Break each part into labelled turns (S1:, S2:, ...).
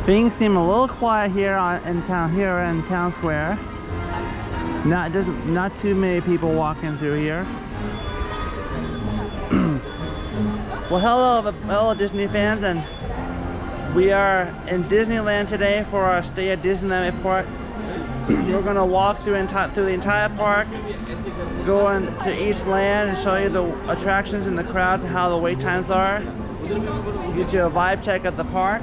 S1: Things seem a little quiet here in town square. Not too many people walking through here. Well, hello Disney fans, and we are in Disneyland today for our stay at Disneyland Park. We're gonna walk through the entire park, go into each land and show you the attractions and the crowds and how the wait times are. Get you a vibe check at the park.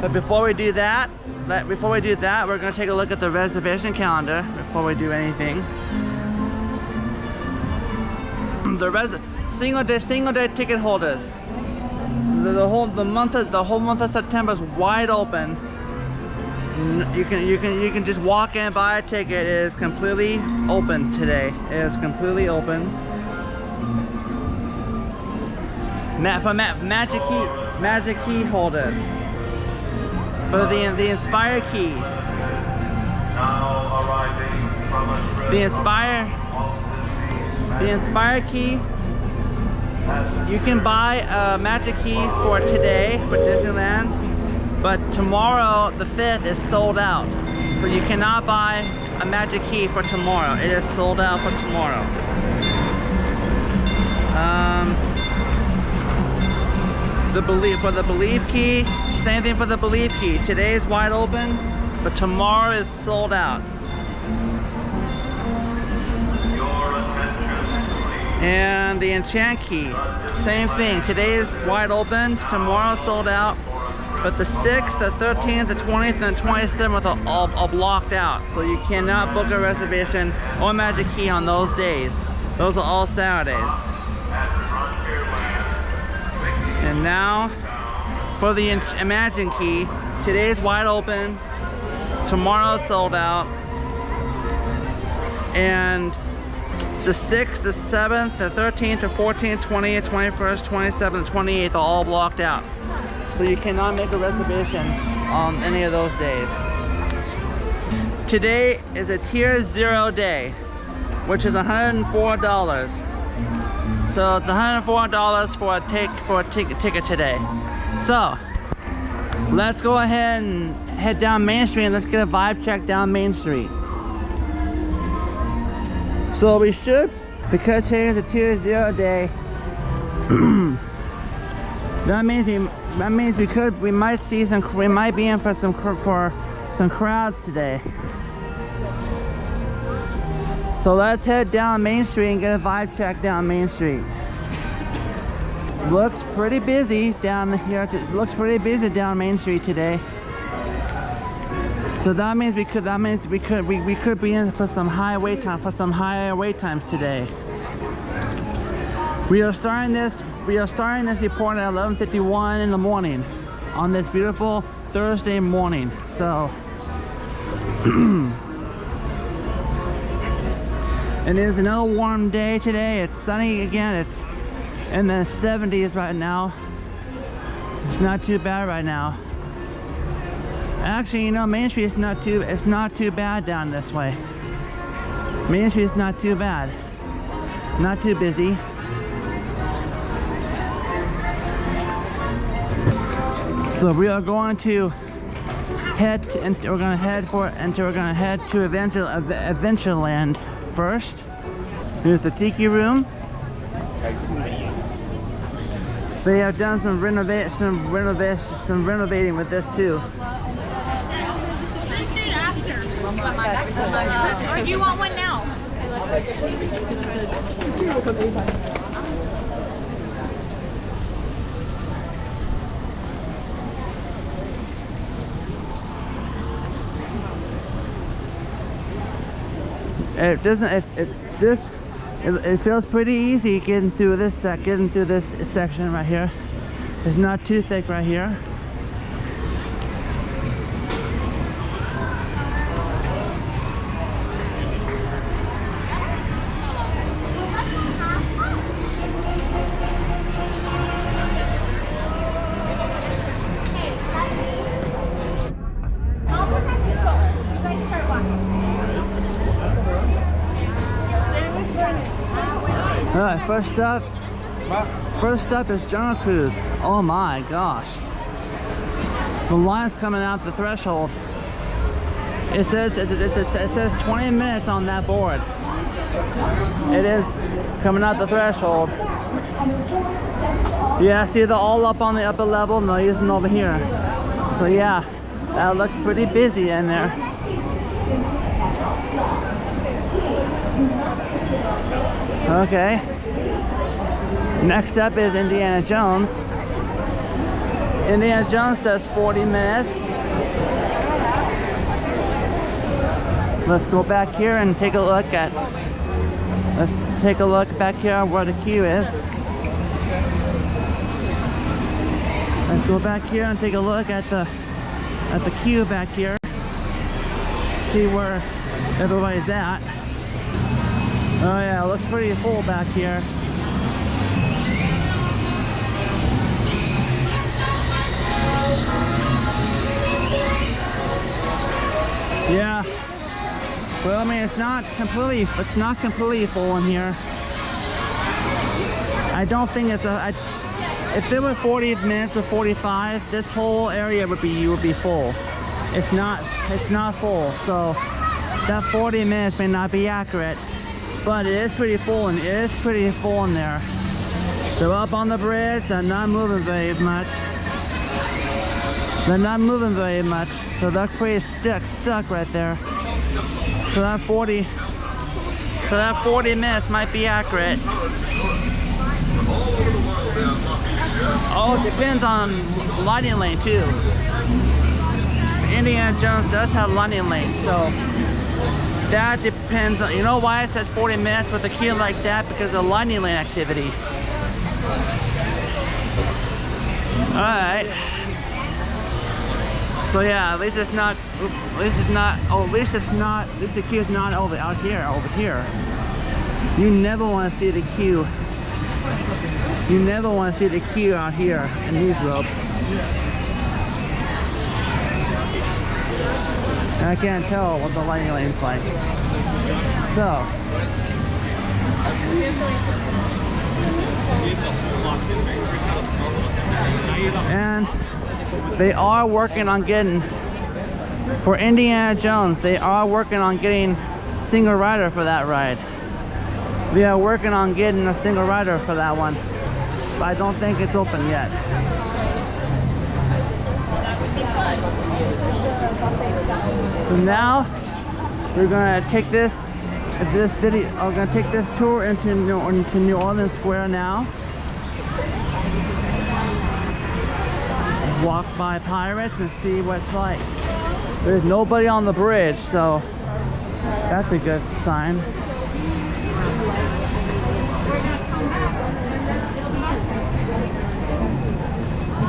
S1: But before we do that, we're gonna take a look at the reservation calendar before we do anything. The single day ticket holders. The whole month of September is wide open. You can just walk in and buy a ticket. It is completely open today. It is completely open. For magic key holders. For the Inspire key. The Inspire key. You can buy a magic key for today for Disneyland, but tomorrow, the 5th, is sold out. So you cannot buy a magic key for tomorrow. It is sold out for tomorrow. For the Believe key, same thing for the Believe key. Today is wide open, but tomorrow is sold out. And the Enchant key, same thing. Today is wide open, tomorrow sold out, but the 6th, the 13th, the 20th, and the 27th are all blocked out. So you cannot book a reservation or magic key on those days. Those are all Saturdays. And now for the Imagine key, today is wide open, tomorrow is sold out, and the 6th, the 7th, the 13th, the 14th, 20th, 21st, 27th, 28th are all blocked out. So you cannot make a reservation on any of those days. Today is a Tier 0 day, which is $104. So it's $104 for a ticket today. So let's go ahead and head down Main Street and let's get a vibe check down Main Street. So we should, because today is a Tier 0 day, that means we might be in for some crowds today. So let's head down Main Street and get a vibe check down Main Street. Looks pretty busy down here. Looks pretty busy down Main Street today. So that means we could be in for some higher wait times today. We are starting this report at 11:51 in the morning on this beautiful Thursday morning. So and it is another warm day today. It's sunny again. It's in the 70s right now. It's not too bad right now. Actually, you know, Main Street is not too bad down this way. Main Street is not too bad. Not too busy. So we are going to head to Adventureland first. Here's the Tiki Room. They have done some renovating with this too.
S2: Or do you want one now?
S1: It feels pretty easy getting through this section right here. It's not too thick right here. Alright, first up is Jungle Cruise. Oh my gosh. The line's coming out the threshold. It says 20 minutes on that board. It is coming out the threshold. Yeah, see they're all up on the upper level and they're using over here. So yeah, that looks pretty busy in there. Okay. Next up is Indiana Jones. Indiana Jones says 40 minutes. Let's go back here and take a look at, let's take a look back here where the queue is. Let's go back here and take a look at the queue back here. See where everybody's at. Oh yeah, it looks pretty full back here. Yeah. Well, I mean, it's not completely full in here. I don't think it's if it were 40 minutes or 45, this whole area would be full. It's not full, so that 40 minutes may not be accurate, but it is pretty full, and it is pretty full in there. They're up on the bridge, they're not moving very much. They're not moving very much, so they're pretty stuck right there. So that 40 minutes might be accurate. Oh, it depends on lighting lane too. Indiana Jones does have lighting lane, so that depends on, you know why it says 40 minutes with a queue like that? Because of the lighting lane activity. Alright. So yeah, at least the queue is not out here. You never want to see the queue. You never want to see the queue out here in these ropes. And I can't tell what the lighting lane's like. So. And they are working on getting, for Indiana Jones, they are working on getting single rider for that ride. They are working on getting a single rider for that one, but I don't think it's open yet. So now we're gonna take this video. I'm gonna take this tour into New Orleans Square now. Walk by Pirates and see what it's like. There's nobody on the bridge, so that's a good sign.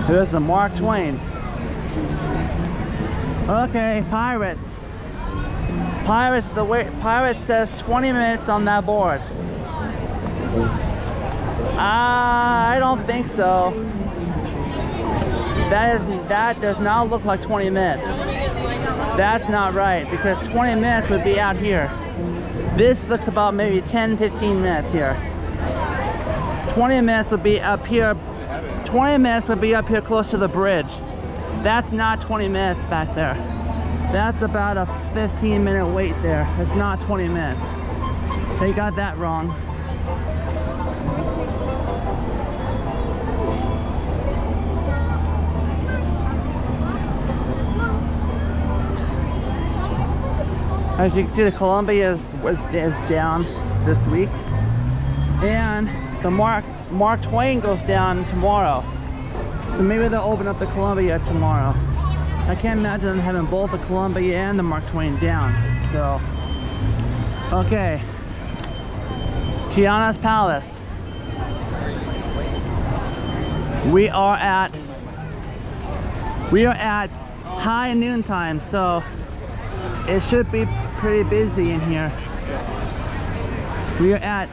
S1: There's the Mark Twain. Okay, Pirates. Pirates says 20 minutes on that board. I don't think so. That does not look like 20 minutes. That's not right, because 20 minutes would be out here. This looks about maybe 10-15 minutes here. 20 minutes would be up here. 20 minutes would be up here close to the bridge. That's not 20 minutes back there. That's about a 15-minute wait there. It's not 20 minutes. They got that wrong. As you can see, the Columbia is down this week, and the Mark Twain goes down tomorrow. So maybe they'll open up the Columbia tomorrow. I can't imagine them having both the Columbia and the Mark Twain down. So, okay, Tiana's Palace. We are at high noon time, so it should be pretty busy in here. We are at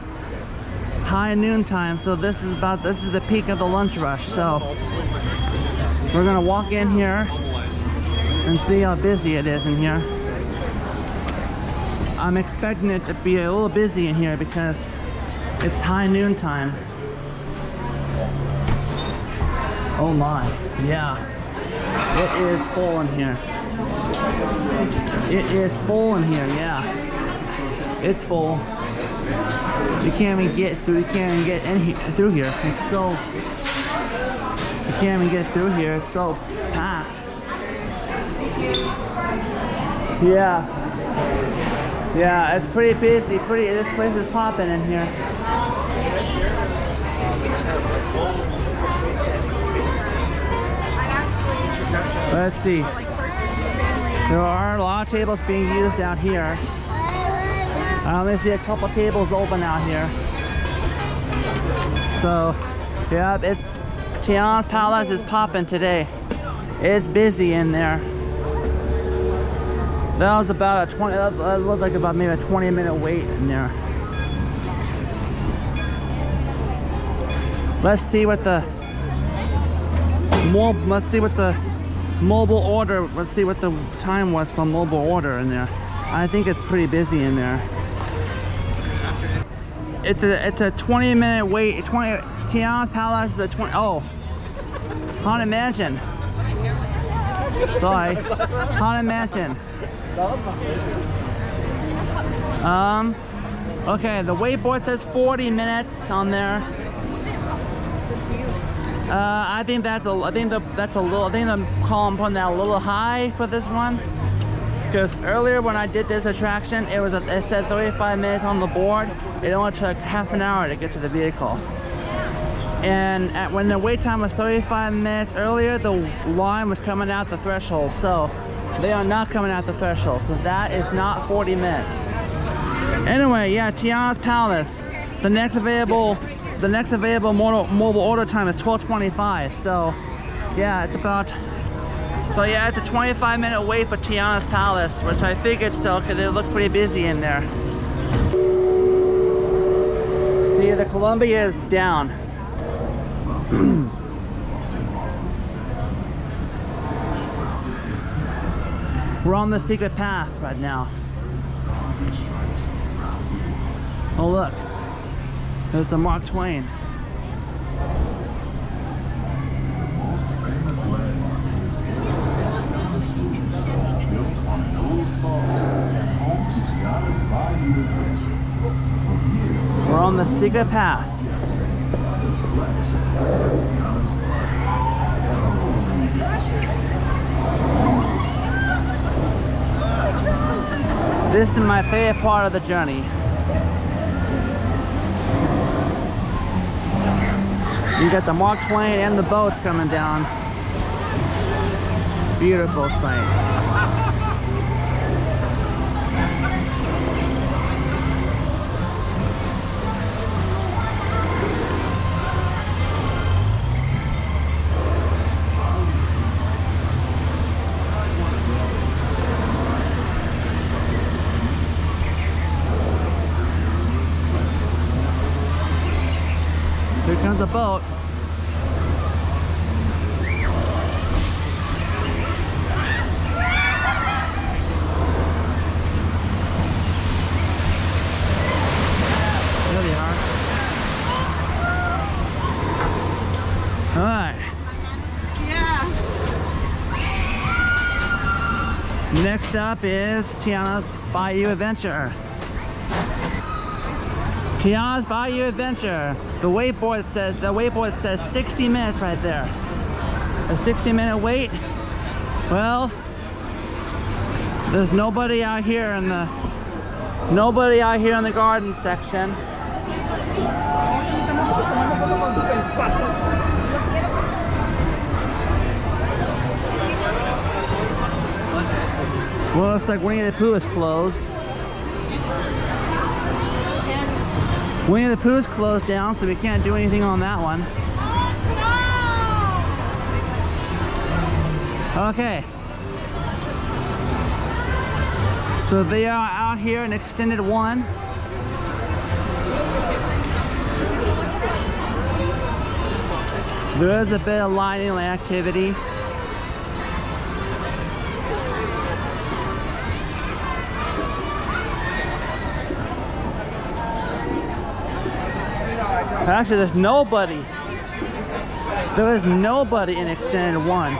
S1: high noon time, so this is the peak of the lunch rush. So we're gonna walk in here and see how busy it is in here. I'm expecting it to be a little busy in here because it's high noon time. Oh my, yeah. It is full in here. It is full in here, yeah. It's full. You can't even get through. You can't even get in here, through here. It's so. You can't even get through here. It's so packed. Yeah. Yeah, it's pretty busy. This place is popping in here. Let's see. There are a lot of tables being used down here. I only see a couple tables open out here. So, yeah, it's Tiana's Palace is popping today. It's busy in there. That was about a 20. That looked like about maybe a 20-minute wait in there. Let's see what the mobile order. Let's see what the time was for mobile order in there. I think it's pretty busy in there. It's a 20-minute wait. Tiana's Palace is a 20. Oh, Haunted Mansion. Sorry, Haunted Mansion. Okay, the wait board says 40 minutes on there. I think the column putting that a little high for this one, because earlier when I did this attraction, it said 35 minutes on the board. It only took half an hour to get to the vehicle. And when the wait time was 35 minutes earlier, the line was coming out the threshold. So they are not coming out the threshold. So that is not 40 minutes. Anyway, yeah, Tiana's Palace. The next available mobile order time is 12:25. So yeah, it's a 25-minute wait for Tiana's Palace, which I think it's still because they look pretty busy in there. See, the Columbia is down. We're on the secret path right now. Oh look, there's the Mark Twain.
S2: Most famous landmark is Tiana's Foods, built on an old salt and home to Tiana's Bayou Adventure. From here,
S1: we're on the secret path.
S2: this flagship is Tiana's
S1: This is my favorite part of the journey. You got the Mark Twain and the boats coming down. Beautiful sight. Here comes a boat. There they are. All right.
S3: Yeah.
S1: Next up is Tiana's Bayou Adventure. Tiana's Bayou Adventure. The wayboard says 60 minutes right there. A 60-minute wait. Well, there's nobody out here in the garden section. Well, looks like Winnie the Pooh is closed. Winnie the Pooh's closed down, so we can't do anything on that one. Okay. So they are out here in Extended 1. There is a bit of lighting activity. Actually, there's nobody. There is nobody in Extended 1.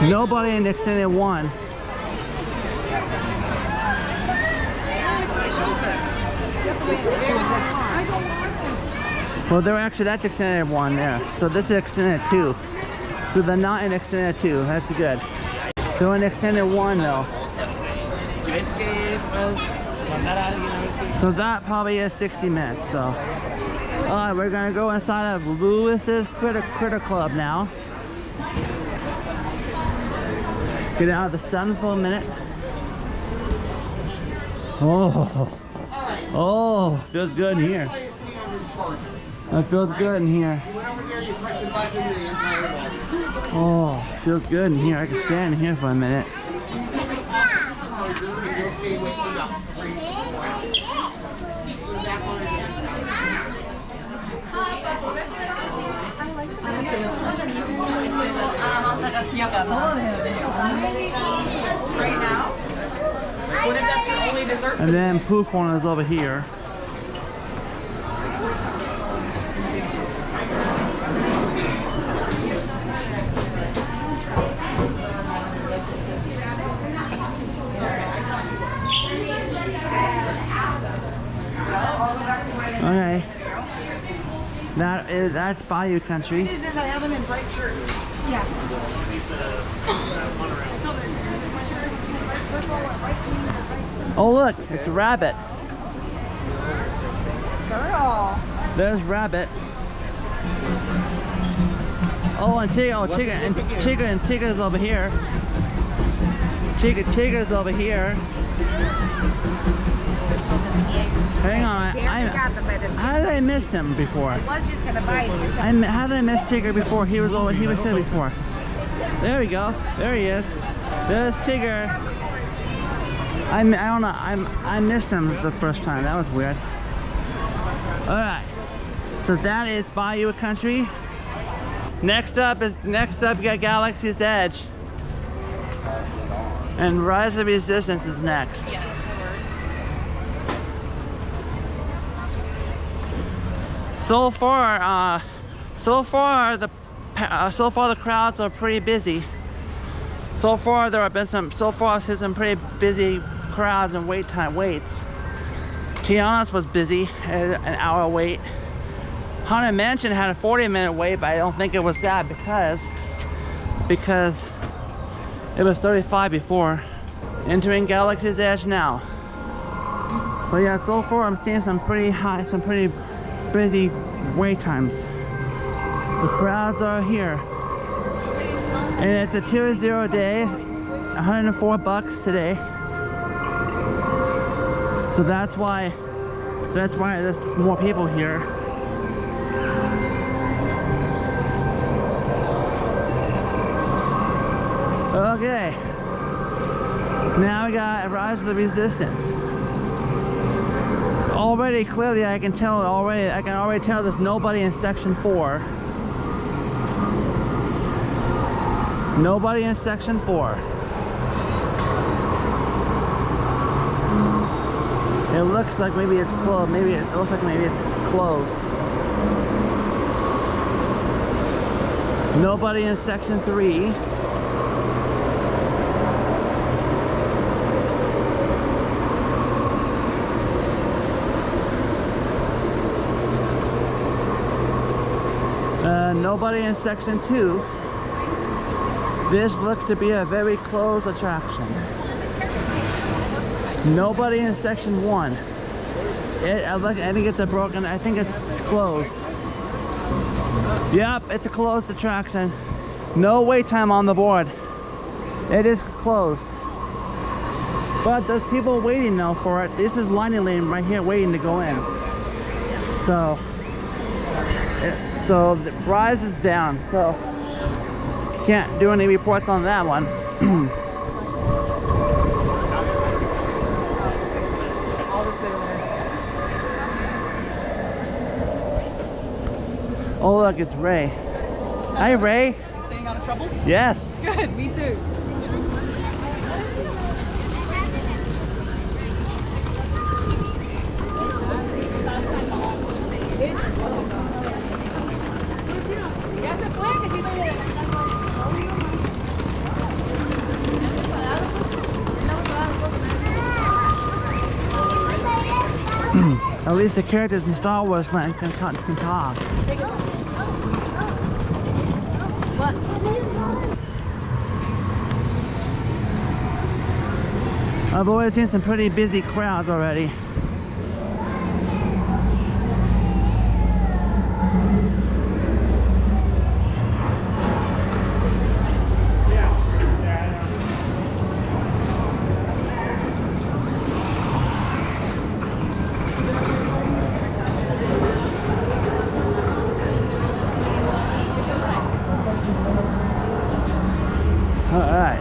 S1: Nobody in extended 1. Well, they're actually, that's extended 1 there. So this is extended 2. So they're not in extended 2. That's good. They're in extended 1 though. So that probably is 60 minutes. So, we're gonna go inside of Lewis's Critter Club now. Get out of the sun for a minute. Oh, feels good in here. It feels good in here. Oh, feels good in here. I can stand in here for a minute.
S3: Right now? What if that's your only dessert?
S1: And then Pooh Corner is over here. Okay. That's Bayou Country.
S3: I have them in bright shirts. Yeah.
S1: Oh look, it's a rabbit.
S3: Girl.
S1: There's rabbit. Oh, and Tigger's over here. Tigger's over here. Hang on, how did I miss him before?
S3: I was just gonna bite it.
S1: How did I miss Tigger before? He was here before. There we go. There he is. There's Tigger. I don't know. I missed him the first time. That was weird. All right. So that is Bayou Country. Next up you got Galaxy's Edge. And Rise of Resistance is next. So far the crowds are pretty busy. So far I've seen some pretty busy crowds and waits. Tiana's was busy, an hour wait. Haunted Mansion had a 40-minute wait, but I don't think it was that because it was 35 before. Entering Galaxy's Edge now. But yeah, so far I'm seeing some pretty busy wait times. The crowds are here. And it's a Tier 0 day, $104 today. So that's why there's more people here. Okay. Now we got Rise of the Resistance. Already, clearly, I can already tell there's nobody in section 4. Nobody in section 4. It looks like maybe it's closed. Maybe it's closed. Nobody in section 3. Nobody in section 2. This looks to be a very closed attraction. Nobody in section 1. I think it's broken. I think it's closed. Yep, it's a closed attraction. No wait time on the board. It is closed. But there's people waiting now for it. This is Lightning Lane right here waiting to go in. So the Rise is down, so can't do any reports on that one. Oh look, it's Ray. Hi Ray.
S3: You staying out of trouble?
S1: Yes.
S3: Good, me too. Ya se fue, que si no
S1: At least the characters in Star Wars Land can talk.
S3: What?
S1: I've already seen some pretty busy crowds already. All right.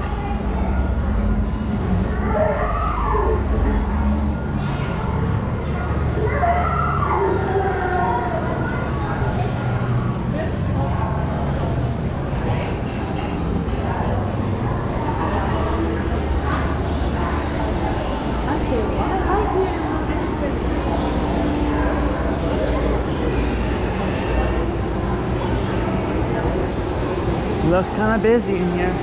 S1: Looks kind of busy in here.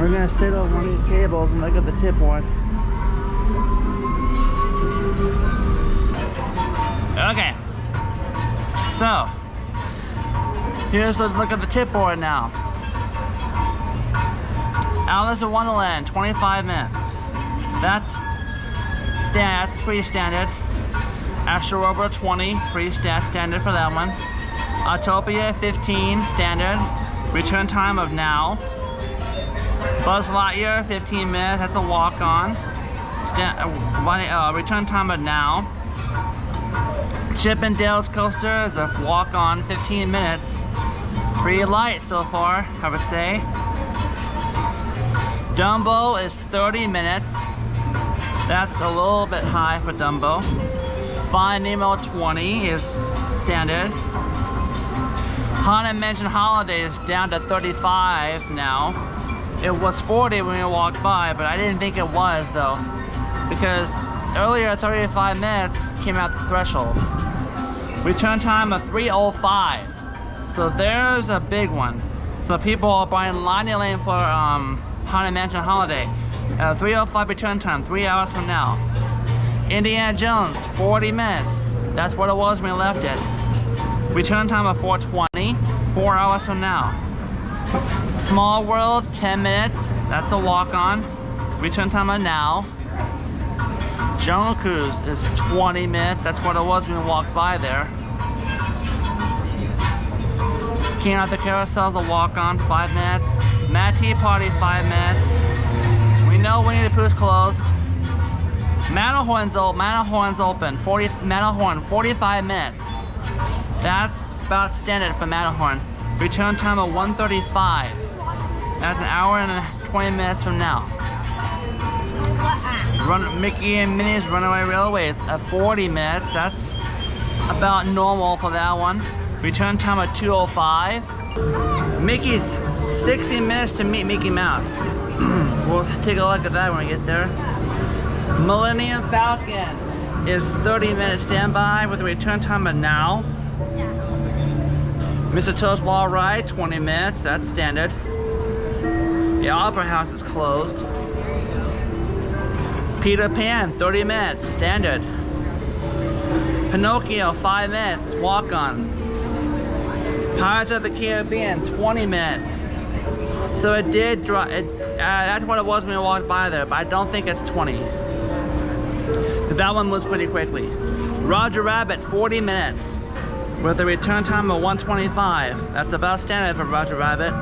S1: We're gonna sit over one of these tables and look at the tip board. Okay. So, let's look at the tip board now. Alice in Wonderland, 25 minutes. That's pretty standard. Astro Rover 20, pretty standard for that one. Autopia 15, standard. Return time of now. Buzz Lightyear 15 minutes, that's a walk-on. Return time of now. Chip and Dale's coaster is a walk-on, 15 minutes. Pretty light so far, I would say. Dumbo is 30 minutes. That's a little bit high for Dumbo. Finding Nemo 20 is standard. Haunted Mansion Holiday is down to 35 now. It was 40 when we walked by, but I didn't think it was though, because earlier 35 minutes came out the threshold. Return time of 3:05. So there's a big one. So people are buying Lightning Lane for Haunted Mansion Holiday. 3:05 return time, 3 hours from now. Indiana Jones, 40 minutes. That's what it was when we left it. Return time of 4:20, 4 hours from now. Small World, 10 minutes. That's a walk-on. Return time of now. Jungle Cruise is 20 minutes. That's what it was when we walked by there. King of the Carousel is a walk-on, 5 minutes. Mad Tea Party, 5 minutes. We know Winnie the Pooh's closed. Matterhorn's open. Matterhorn, 45 minutes. That's about standard for Matterhorn. Return time of 1:35. That's an hour and 20 minutes from now. Mickey and Minnie's Runaway Railways at 40 minutes. That's about normal for that one. Return time of 2:05. Mickey's 60 minutes to meet Mickey Mouse. We'll take a look at that when we get there. Millennium Falcon is 30 minutes standby with a return time of now. Mr. Toad's Wall Ride, 20 minutes, that's standard. The Opera House is closed. Peter Pan, 30 minutes, standard. Pinocchio, 5 minutes, walk-on. Pirates of the Caribbean, 20 minutes. So it did drop, that's what it was when we walked by there, but I don't think it's 20. That one was pretty quickly. Roger Rabbit, 40 minutes. With a return time of 1:25. That's about standard for Roger Rabbit.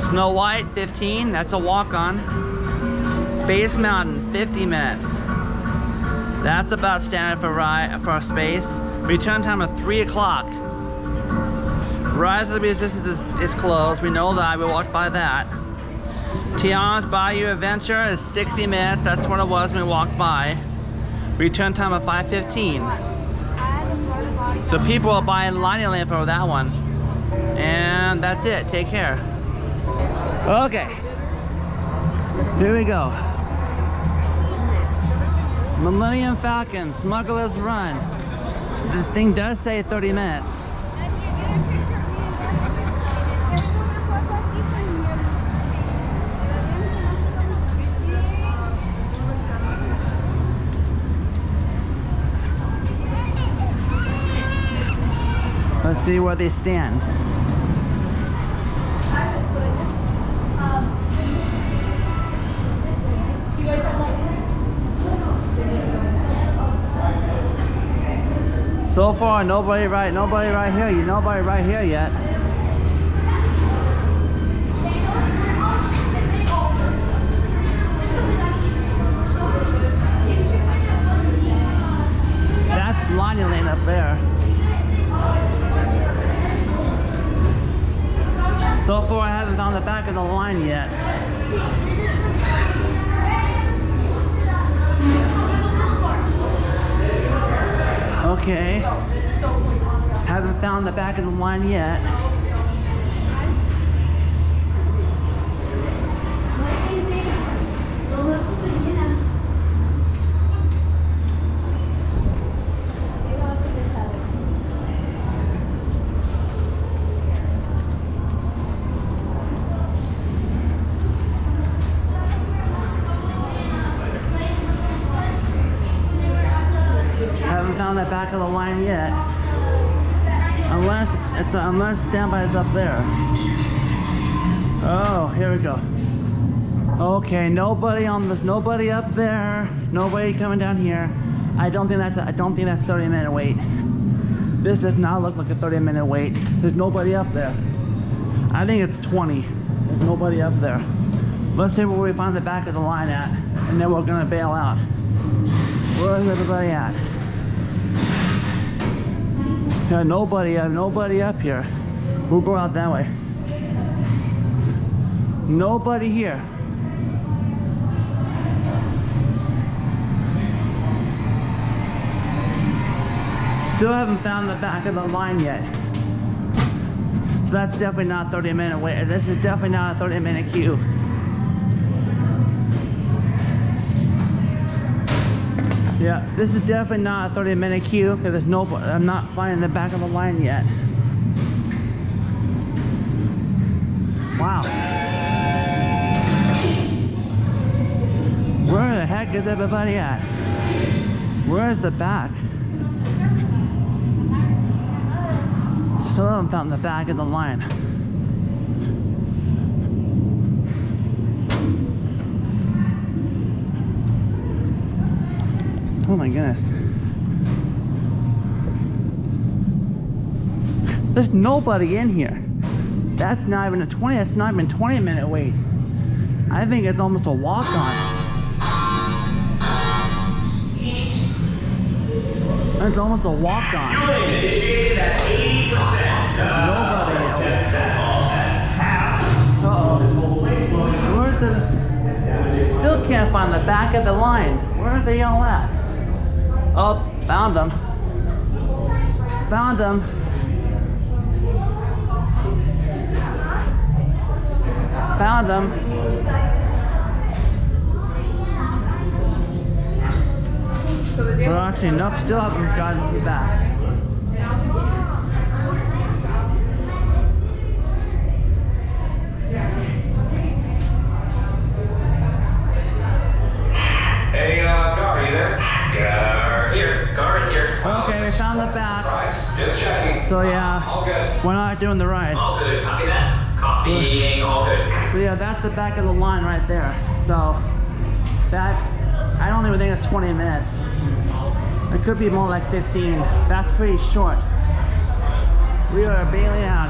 S1: Snow White, 15, that's a walk-on. Space Mountain, 50 minutes. That's about standard for Space. Return time of 3 o'clock. Rise of the Resistance is closed. We know that, we walked by that. Tiana's Bayou Adventure is 60 minutes. That's what it was when we walked by. Return time of 5:15. So people are buying Lightning Lane for that one. And that's it, take care. Okay, here we go. Millennium Falcon, Smuggler's Run. The thing does say 30 minutes. Let's see where they stand. So far, nobody right here. Nobody right here yet. That's Disneyland up there. So far, I haven't found the back of the line yet. Okay. Haven't found the back of the line yet. Haven't found the back of the line yet. Unless standby is up there. Oh, here we go. Okay, nobody up there. Nobody coming down here. I don't think that's 30-minute wait. This does not look like a 30-minute wait. There's nobody up there. I think it's 20. There's nobody up there. Let's see where we find the back of the line at, and then we're gonna bail out. Where is everybody at? Yeah, nobody up here. We'll go out that way. Nobody here. Still haven't found the back of the line yet. So that's definitely not 30-minute wait. This is definitely not a 30-minute queue. Yeah, this is definitely not a 30-minute queue because there's no. I'm not finding the back of the line yet. Wow. Where the heck is everybody at? Where's the back? Still haven't found the back of the line. Oh my goodness. There's nobody in here. That's not even a 20-minute wait. I think it's almost a walk-on. It's almost a walk-on.
S4: Fueling initiated at 80%.
S1: Nobody else.
S4: That all at half.
S1: Uh-oh. Where's the... Still can't find the back of the line. Where are they all at? Oh, found them. Found them. Found them. Well, actually, nope, still haven't gotten it back.
S4: Hey, Gar, are you there? Here. Gar is here.
S1: Okay, we found the back.
S4: Surprise. Just checking.
S1: So yeah,
S4: All good.
S1: we're not doing the ride.
S4: All good. Copy that. Copying. All good.
S1: So yeah, that's the back of the line right there. So that, I don't even think it's 20 minutes. It could be more like 15. That's pretty short. We are bailing out.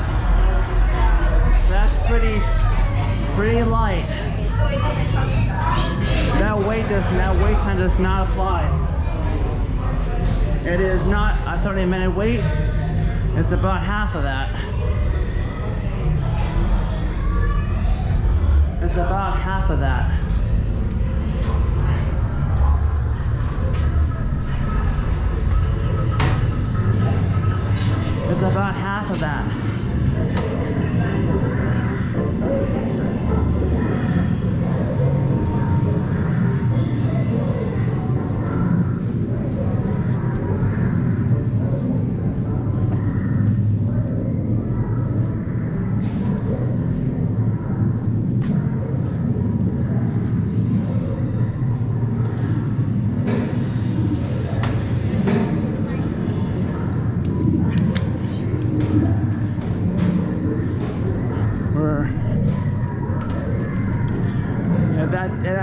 S1: That's pretty light. That wait time does not apply. It is not a 30-minute wait. It's about half of that. It's about half of that. It's about half of that.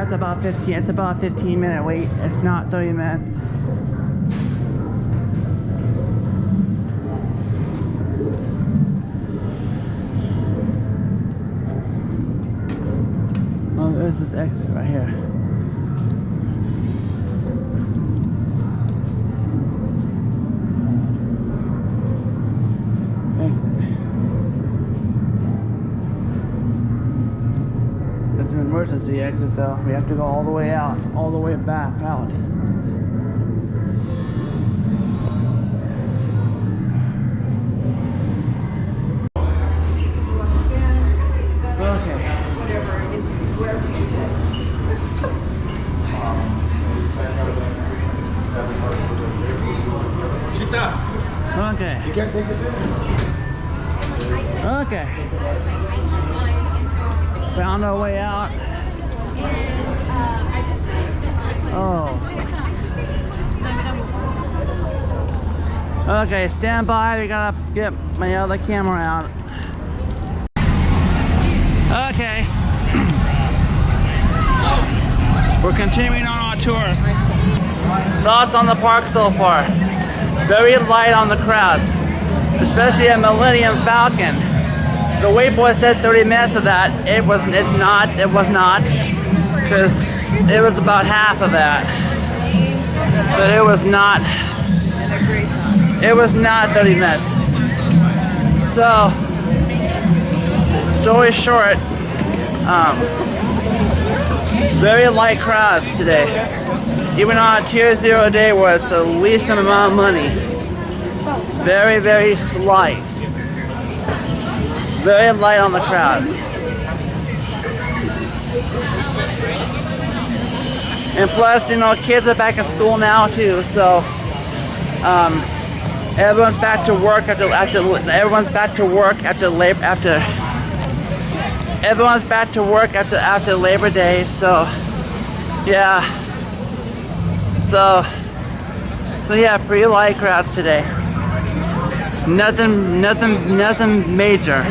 S1: it's about 15. It's about a 15-minute wait. It's not 30 minutes. Oh, there's this exit right here. It's an emergency exit though. We have to go all the way out, all the way back out. Okay. Okay. You can't take it in? Okay. Found our way out. Oh. Okay, stand by. We gotta get my other camera out. Okay. We're continuing on our tour. Thoughts on the park so far? Very light on the crowds, especially at Millennium Falcon. The wait boy said 30 minutes of that. It was not, because it was about half of that. So it was not 30 minutes. So, story short, very light crowds today. Even on a tier 0 day where it's the least amount of money. Very, very slight. Very light on the crowds. And plus, you know, kids are back in school now too, so everyone's back to work after Labor Day, so yeah. So yeah, pretty light crowds today. Nothing major.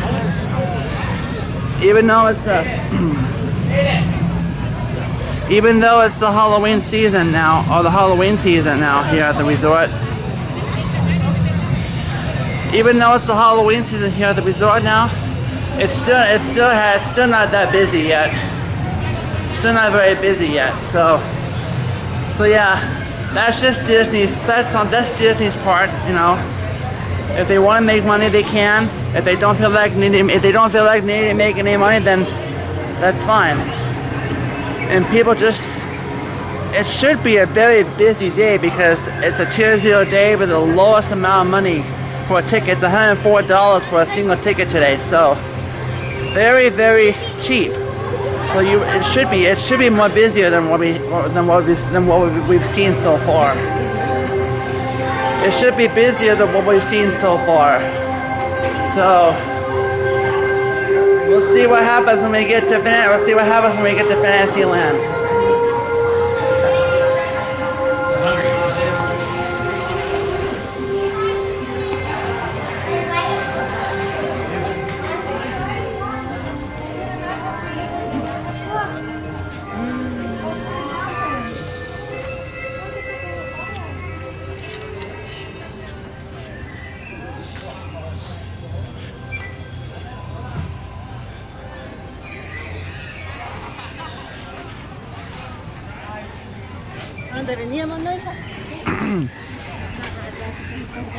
S1: Even though it's the Halloween season now, or the Halloween season now here at the resort. Even though it's the Halloween season here at the resort now, it's still not that busy yet. Still not very busy yet. So yeah, that's just Disney's. That's Disney's part, you know. If they want to make money, they can. If they don't feel like needing to make any money, then that's fine. And people just, it should be a very busy day because it's a tier 0 day with the lowest amount of money for a ticket. It's $104 for a single ticket today. So very, very cheap. So it should be more busier than what we've seen so far. It should be busier than what we've seen so far. So we'll see what happens when we get to Fantasyland.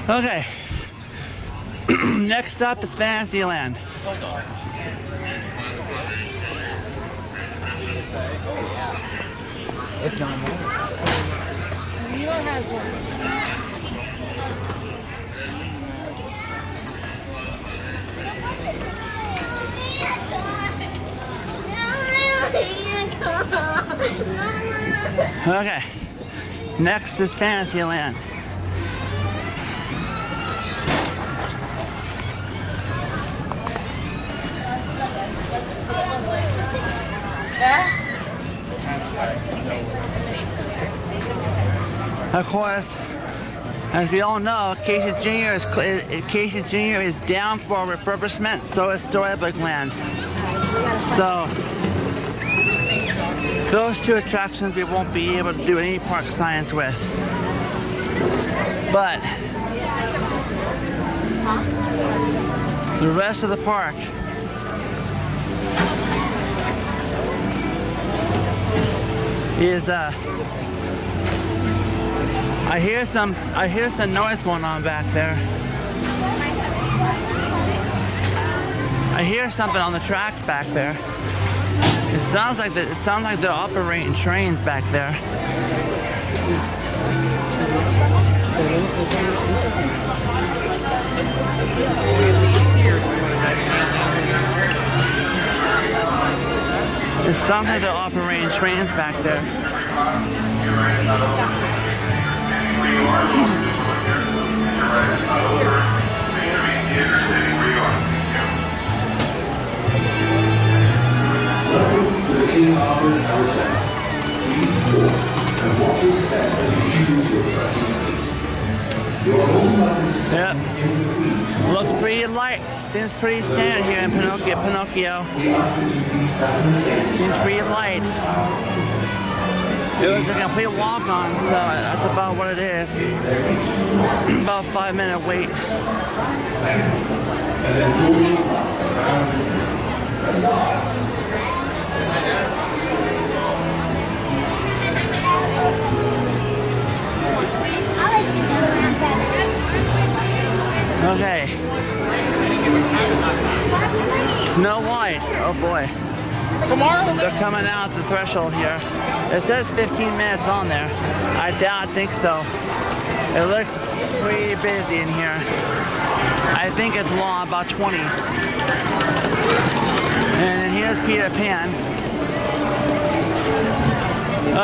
S1: Okay. Next up is Fantasyland. It's not more. New York has one. Okay. Next is Fantasyland. Of course, as we all know, Casey's Jr. is down for refurbishment, so is Storybook Land. So Those two attractions we won't be able to do any park science with. But the rest of the park is I hear some noise going on back there. I hear something on the tracks back there. It sounds like they're operating trains back there. It sounds like they're operating trains back there.
S5: Welcome to the King Arthur Carousel. Please board and watch your step as you choose your trusty seat. You are all welcome to stand in between two.
S1: Looks pretty light. Seems pretty standard here in Pinocchio.
S5: We ask that you please fasten the safety
S1: Seems
S5: strap.
S1: pretty light. It was a complete walk-on, so that's about what it is. About a 5-minute wait.
S5: And then board
S1: Okay. Snow White. Oh boy.
S3: Tomorrow?
S1: They're coming out the threshold here. It says 15 minutes on there. I think so. It looks pretty busy in here. I think it's long, about 20. And here's Peter Pan.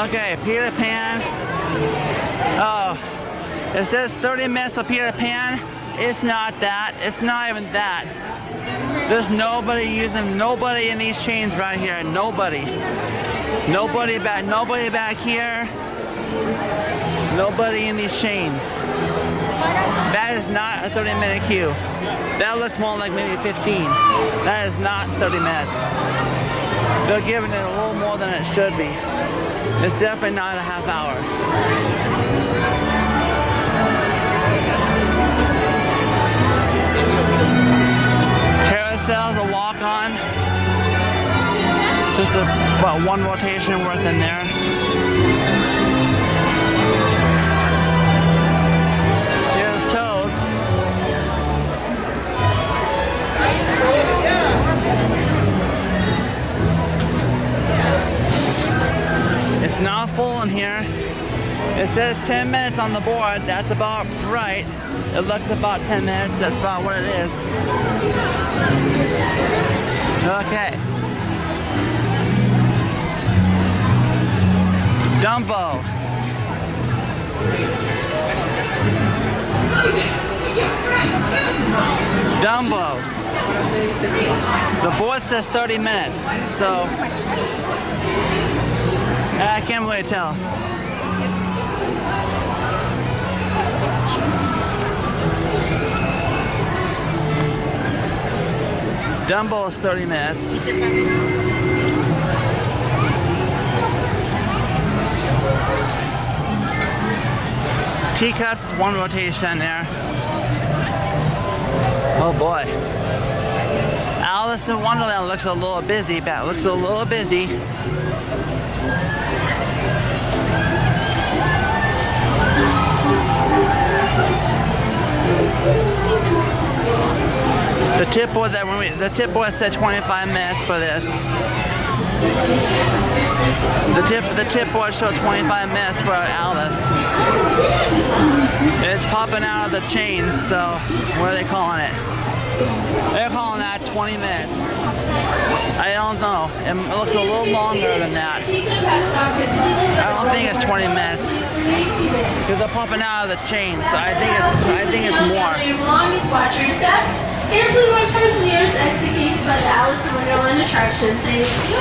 S1: Okay, Peter Pan. Oh, it says 30 minutes for Peter Pan. It's not that. It's not even that. There's nobody in these chains right here. Nobody back here. Nobody in these chains. That is not a 30-minute queue. That looks more like maybe 15. That is not 30 minutes. They're giving it a little more than it should be. It's definitely not a half hour. Carousel's a walk-on. Just about one rotation worth in there. Here's Toad. It's not full in here. It says 10 minutes on the board. That's about right. It looks about 10 minutes. That's about what it is. Okay. Dumbo. Dumbo. The board says 30 minutes, so I can't really tell. Dumbo is 30 minutes. Teacups, one rotation there. Oh boy. Alice in Wonderland looks a little busy, but looks a little busy. The tip board said 25 minutes for this. The tip board showed 25 minutes for Alice. It's popping out of the chains, so what are they calling it? They're calling that 20 minutes. I don't know. It looks a little longer than that. I don't think it's 20 minutes. Because they're popping out of the chains, so I think it's more.
S6: Watch your steps. Carefully watch towards the nearest exit gates by the Alice in Wonderland attraction. Thank you.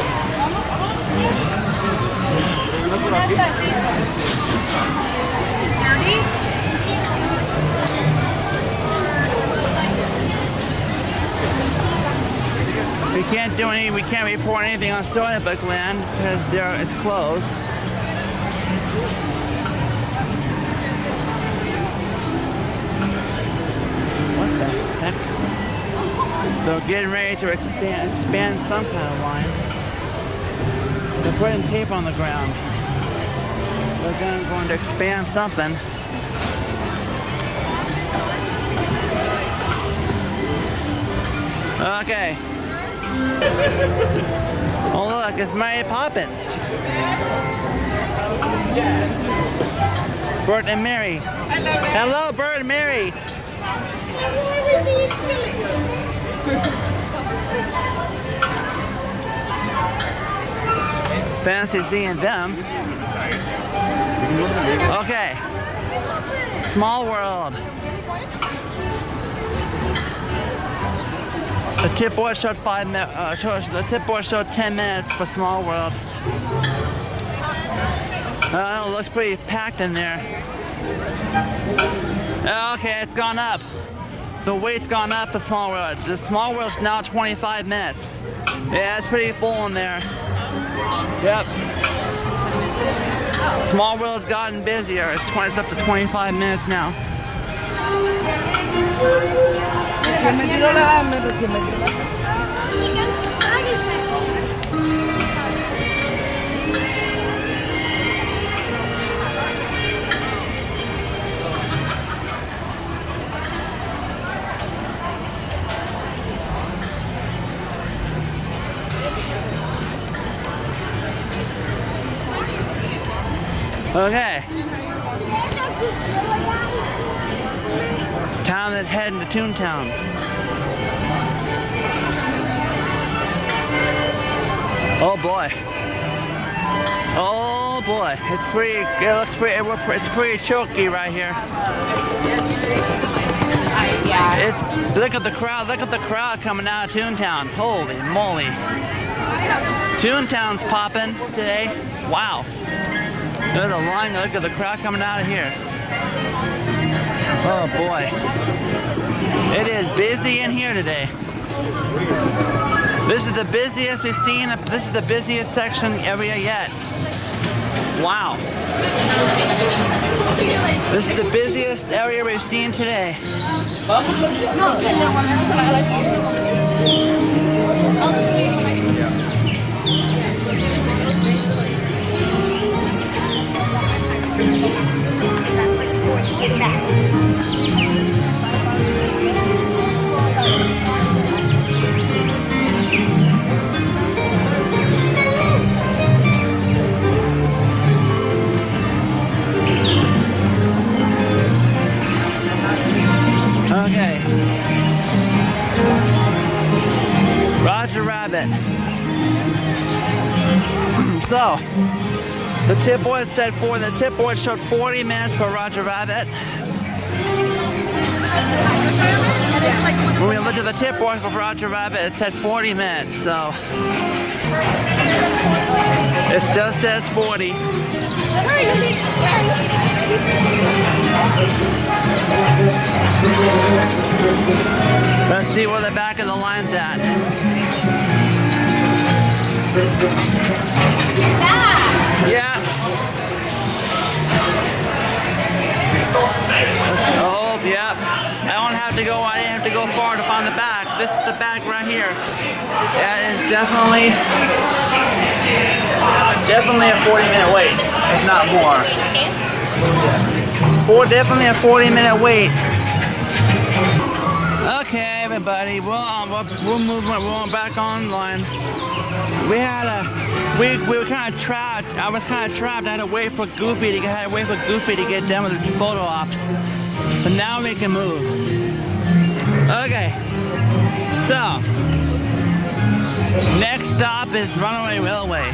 S1: We can't can't do any. We can't report anything on Storybook Land because it's closed. What the heck? They're getting ready to expand some kind of line. They're putting tape on the ground. They're going to expand something. Okay. Oh look, it's Mary Poppins. Bert and Mary. Hello, Bert and Mary. Fancy seeing them. Okay. Small World. The tip board showed 5 minutes. The tip board showed 10 minutes for Small World. It looks pretty packed in there. Okay, it's gone up. The weight's gone up for Small World. The Small World's now 25 minutes. Yeah, it's pretty full in there. Yep. Small World's gotten busier. It's up to 25 minutes now. Okay. Time to head into Toontown. Oh boy. Oh boy. It's pretty choky right here. Look at the crowd coming out of Toontown. Holy moly. Toontown's popping today. Wow. There's a line. Look at the crowd coming out of here. Oh boy. It is busy in here today. This is the busiest we've seen. This is the busiest section area yet. Wow. This is the busiest area we've seen today. Okay. Roger Rabbit. So, the tip board said the tip board showed 40 minutes for Roger Rabbit. When we looked at the tip board for Roger Rabbit, it said 40 minutes, so it still says 40. Let's see where the back of the line's at. Yeah. Oh, yeah. I didn't have to go far to find the back. This is the back right here. That is definitely a 40-minute wait, if not more. Definitely a 40-minute wait. Okay, everybody, we'll move back online. We were kind of trapped. I was kind of trapped. I had to wait for Goofy to get done with his photo ops. But now we can move. Okay. So, next stop is Runaway Railway.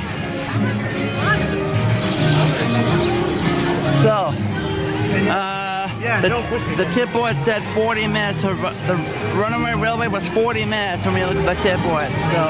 S1: So, the tip board said 40 minutes. So the Runaway Railway was 40 minutes when we looked at the tip board. So.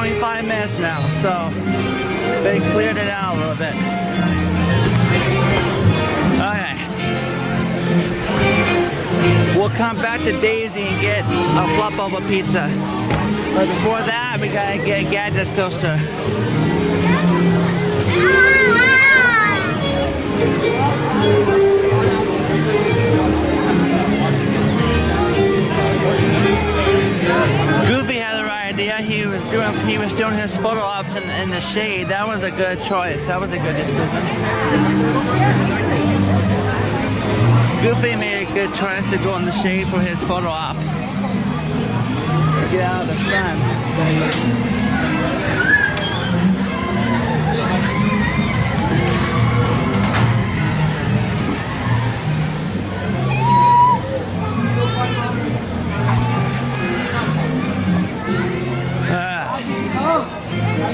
S1: 25 minutes now, so they cleared it out a little bit. Okay. We'll come back to Daisy and get a flop over pizza. But before that, we gotta get a Gadget's coaster. Goofy had the right idea. He was doing his photo ops in the shade. That was a good choice. That was a good decision. Goofy made a good choice to go in the shade for his photo op. Get out of the sun.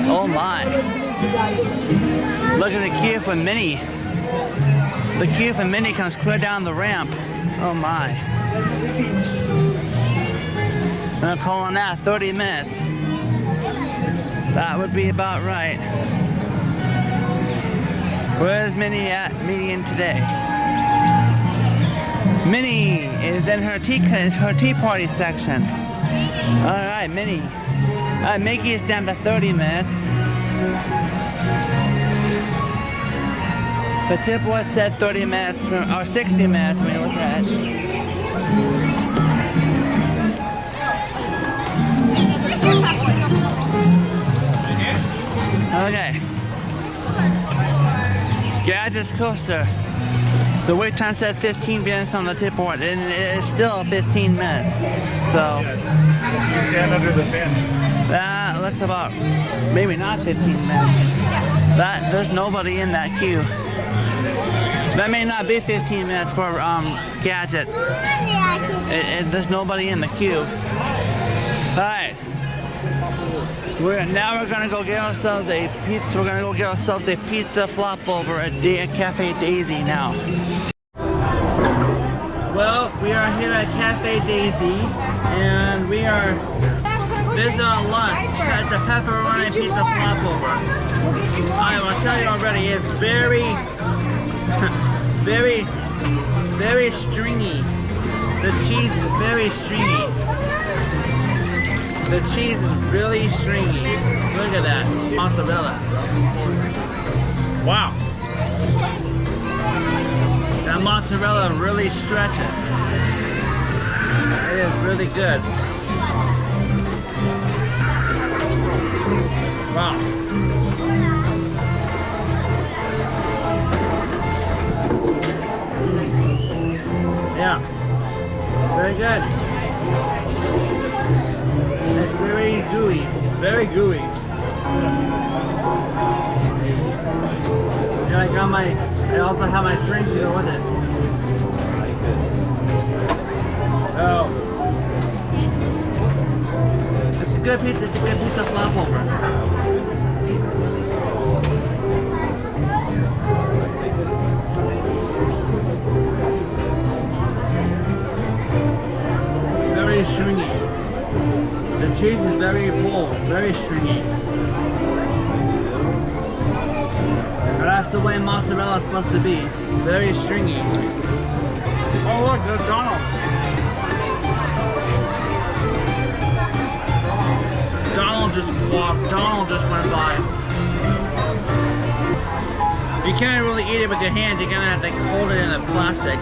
S1: Oh my. Look at the queue for Minnie. The queue for Minnie comes clear down the ramp. Oh my. And I'm calling that 30 minutes. That would be about right. Where's Minnie at meeting today? Minnie is in her tea party section. Alright, Minnie. Mickey is down to 30 minutes. The tip board said 30 minutes, or 60 minutes when you look at it. Okay. Gadget's coaster. The wait time said 15 minutes on the tip board, and it is still 15 minutes. So.
S7: You stand under the fan.
S1: That looks about, maybe not 15 minutes. There's nobody in that queue. That may not be 15 minutes for Gadget. There's nobody in the queue. Alright. Now we're gonna go get ourselves a pizza. We're gonna go get ourselves a pizza flop over at Cafe Daisy now. Well, we are here at Cafe Daisy, and we are. This is our lunch. It's a pepperoni pizza flop over. I will tell you already, it's very, very stringy. The cheese is very stringy. The cheese is really stringy. Look at that, mozzarella. Wow. That mozzarella really stretches. It is really good. Wow. Yeah. Very good. It's very gooey. Very gooey. And I also have my drink to go with it. Oh. It's a good pizza flop over. Very stringy. The cheese is very full, very stringy. And that's the way mozzarella is supposed to be. Very stringy. Oh look, there's Donald. Donald just went by. You can't really eat it with your hands, you're gonna have to hold it in a plastic.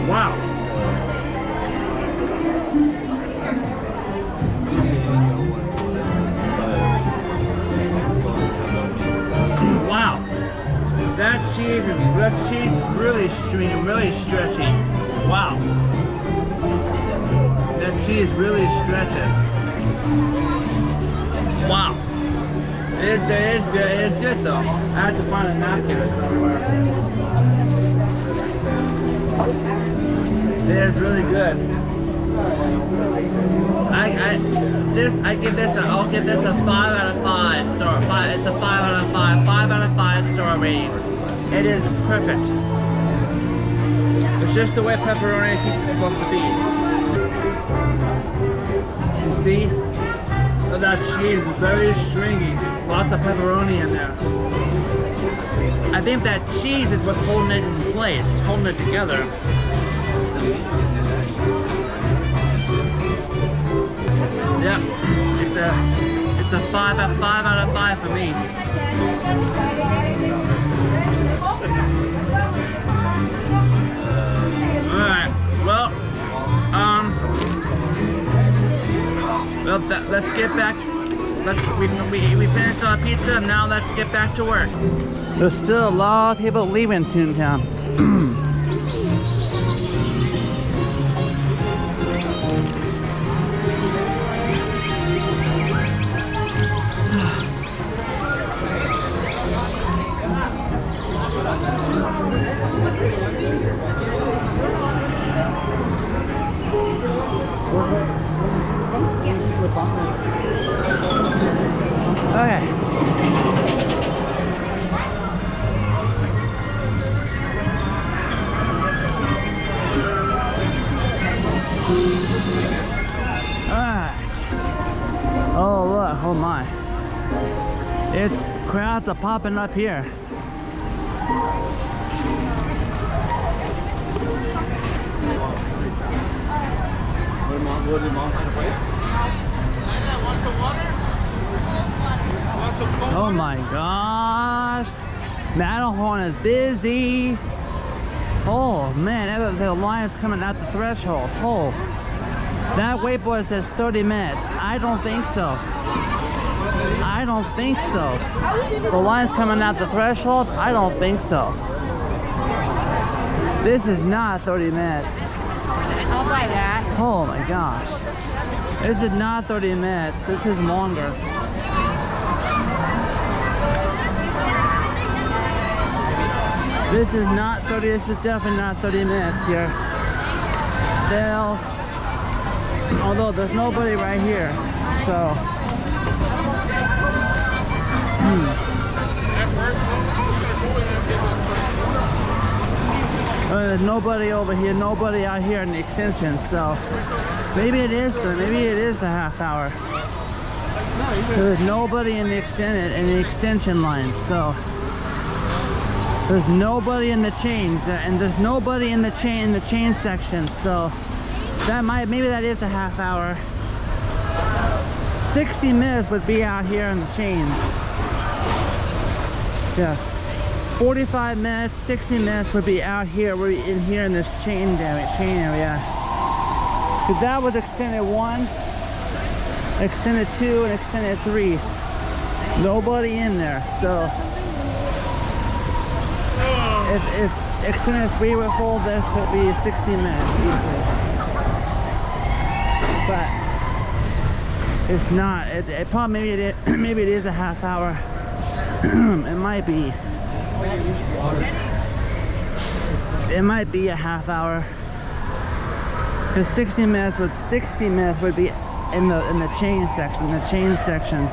S1: Wow. Wow. That cheese is really stringy, really stretchy. Wow. That cheese really stretches. Wow. It is good. It is good though. I have to find a napkin somewhere. It is really good. I'll give this a 5 out of 5 star. It's a 5 out of 5. 5 out of 5 star rating. It is perfect. It's just the way pepperoni pizza is supposed to be. You see? So that cheese is very stringy. Lots of pepperoni in there. I think that cheese is what's holding it in place, holding it together. Yep, it's a 5 out of 5 for me. All right, well, let's get back. We finished our pizza, and now let's get back to work. There's still a lot of people leaving Toontown. Okay. Alright. Oh look, oh my. It's crowds are popping up here. Oh my gosh. Matterhorn is busy. Oh man, the line's coming out the threshold. Oh, that waypoint says 30 minutes. I don't think so. I don't think so. The line's coming out the threshold. I don't think so. This is not 30 minutes.
S3: I'll buy that.
S1: Oh my gosh. This is not 30 minutes. This is longer. This is not 30, this is definitely not 30 minutes here. Although there's nobody right here, so. There's nobody over here, nobody out here in the extension, so maybe it is a half hour. There's nobody in the extension line, so. There's nobody in the chains, and there's nobody in the chain section, so maybe that is a half hour. 60 minutes would be out here in the chains. Yeah, 45 minutes, 60 minutes would be out here. We're in here in this chain area. Because that was extended 1, extended 2, and extended 3. Nobody in there, so. If extended 3 were full, this would be 60 minutes easily. But it's not. It probably maybe it is a half hour. It might be. It might be a half hour. Because 60 minutes would be in the chain section, the chain sections.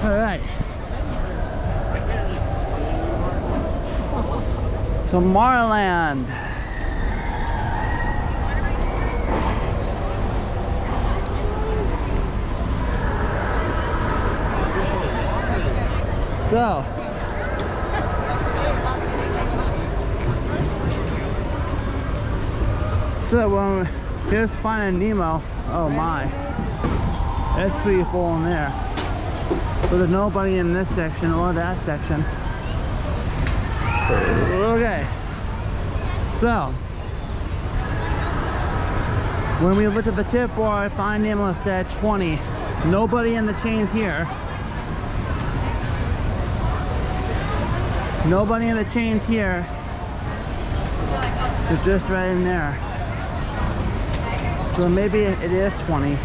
S1: All right. Tomorrowland. So here's Finding Nemo. Oh my, that's pretty full in there. But there's nobody in this section or that section. Okay, so when we looked at the tip board, Finding Nemo said 20. Nobody in the chains here. Nobody in the chains here. It's just right in there. So maybe it is 20.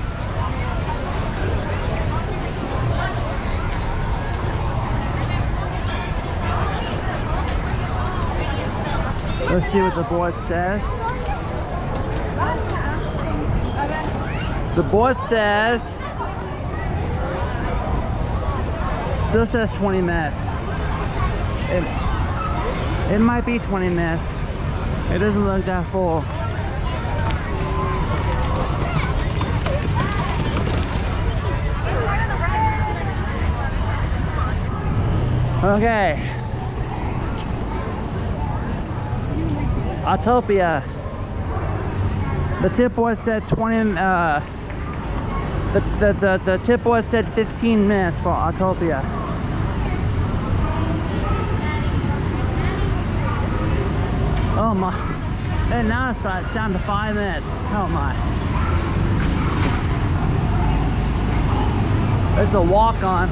S1: Let's see what the board says. The board says, still says 20 minutes. It might be 20 minutes. It doesn't look that full. Okay. Autopia. The tip board said 20. The tip board said 15 minutes for Autopia. Oh my! And now it's down to 5 minutes. Oh my! It's a walk-on.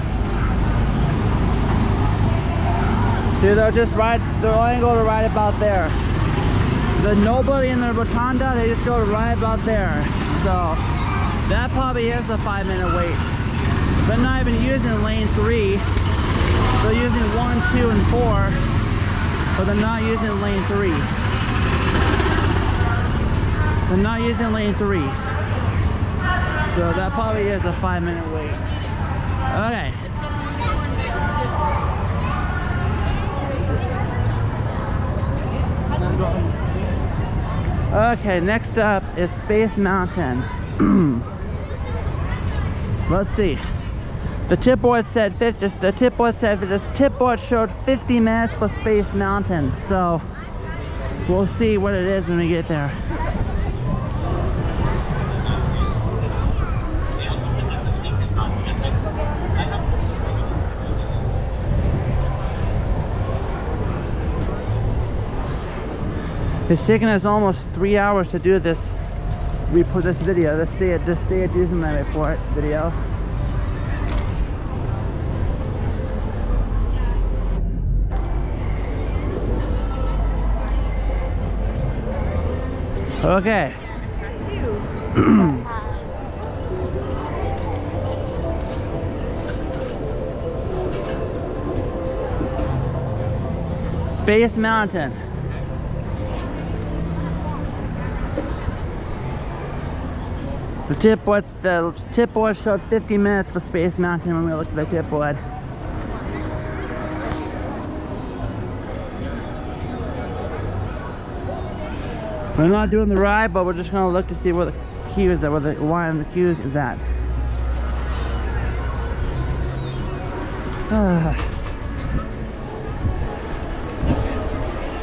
S1: See, they'll just ride. They're only going to ride about there. There's nobody in the rotunda. They just go right about there. So that probably is a 5-minute wait. They're not even using lane 3. They're using 1, 2, and 4, but they're not using lane 3. They're not using lane 3. So that probably is a 5-minute wait. Okay. Okay, next up is Space Mountain. Let's see. The tip board said 50. The tip board showed 50 minutes for Space Mountain. So we'll see what it is when we get there. It's taken us almost 3 hours to do this. We put this video, this stay at Disneyland report video. Okay. Space Mountain. The tip board showed 50 minutes for Space Mountain when we looked at the tip board. We're not doing the ride, but we're just gonna look to see where the queue is at, where the line of the queue is at.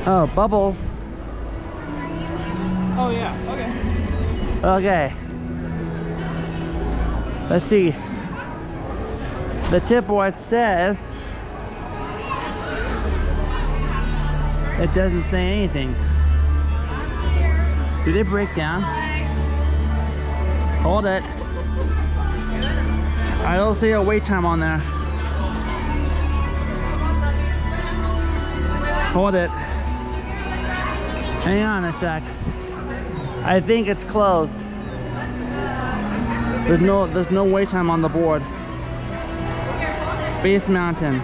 S1: Oh, bubbles.
S3: Oh yeah, okay.
S1: Okay. Let's see. The tip board says it doesn't say anything. Did it break down? Hold it. I don't see a wait time on there. Hold it. Hang on a sec. I think it's closed. There's no wait time on the board. Space Mountain.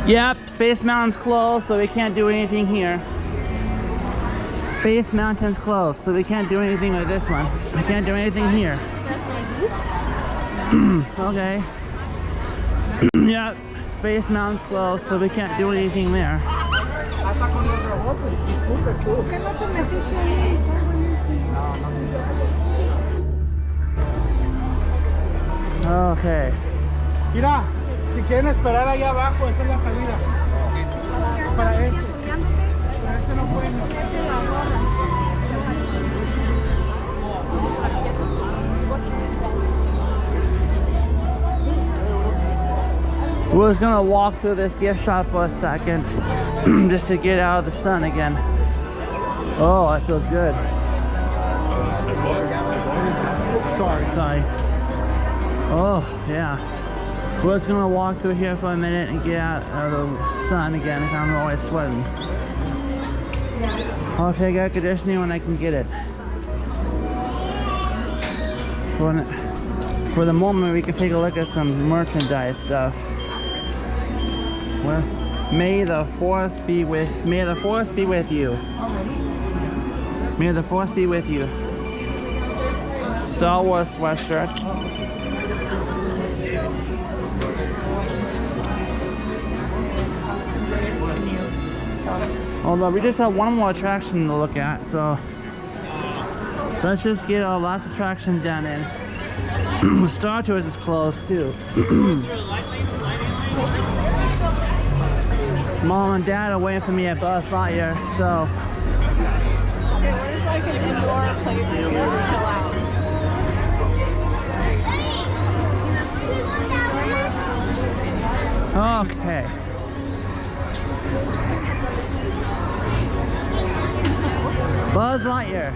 S1: Yep, Space Mountain's closed, so we can't do anything here. Space Mountain's closed, so we can't do anything with this one. We can't do anything here. Okay. Yep, Space Mountain's closed, so we can't do anything there. Okay.
S7: Mira, si quieren esperar allá abajo, esa es la salida. Para este. Para este no pueden.
S1: We're just gonna walk through this gift shop for a second just to get out of the sun again. Oh, that feels good. Sorry. Oh, yeah. We're just gonna walk through here for a minute and get out of the sun again because I'm always sweating. I'll take air conditioning when I can get it. For the moment, we can take a look at some merchandise stuff. Where? May the force be with you. May the force be with you. Star Wars sweatshirt. Although we just have one more attraction to look at, so let's just get our last attraction done in. Star Tours is closed too. Mom and Dad are waiting for me at Buzz Lightyear, so.
S3: Okay, where's like an indoor place for you to chill out?
S1: Okay. Buzz Lightyear.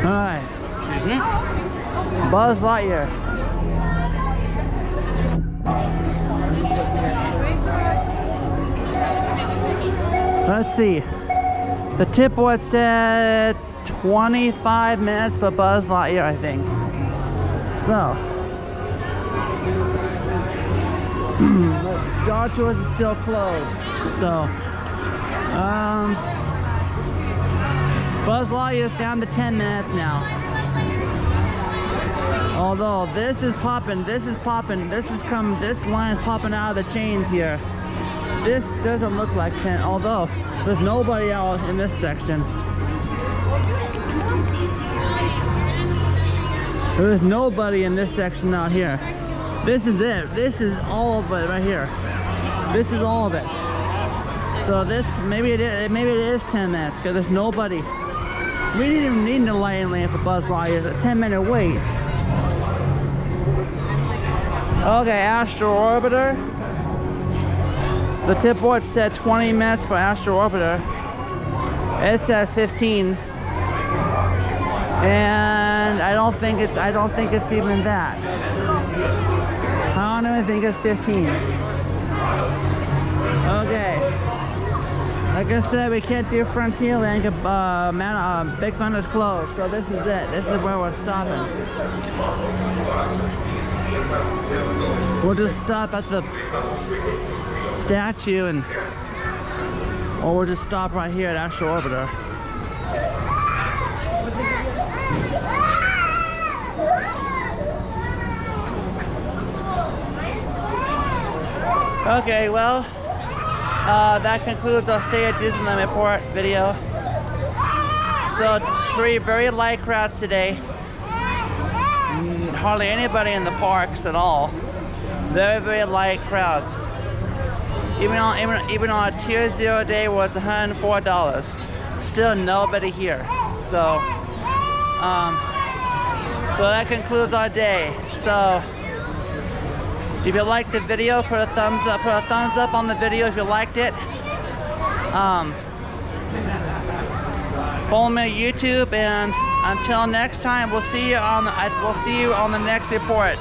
S1: Alright. Buzz Lightyear. Let's see. The tip board said 25 minutes for Buzz Lightyear, I think. So. Star Tours is still closed. So. Buzz Lightyear is down to 10 minutes now. Although this is popping, this line is popping out of the chains here. This doesn't look like 10, although there's nobody out in this section. There's nobody in this section out here. This is it. This is all of it right here. This is all of it. So this, maybe it is 10 minutes because there's nobody. We didn't even need the light lane for Buzz Lightyear. It's a 10-minute wait. Okay, Astro Orbiter. The tip board said 20 minutes for Astro Orbiter. It says 15. And I don't think it's even that. I don't even think it's 15. Okay. Like I said, we can't do Frontierland. Big Thunder's closed, so this is it. This is where we're stopping. We'll just stop at the statue or we'll just stop right here at Astro Orbiter. Okay, well, that concludes our stay at Disneyland Airport video. So 3 very light crowds today. Hardly anybody in the parks at all. Very, very light crowds. Even on a tier 0 day was $104. Still nobody here. So that concludes our day. So if you liked the video, put a thumbs up on the video if you liked it. Follow me on YouTube, and until next time, we'll see you on the next report.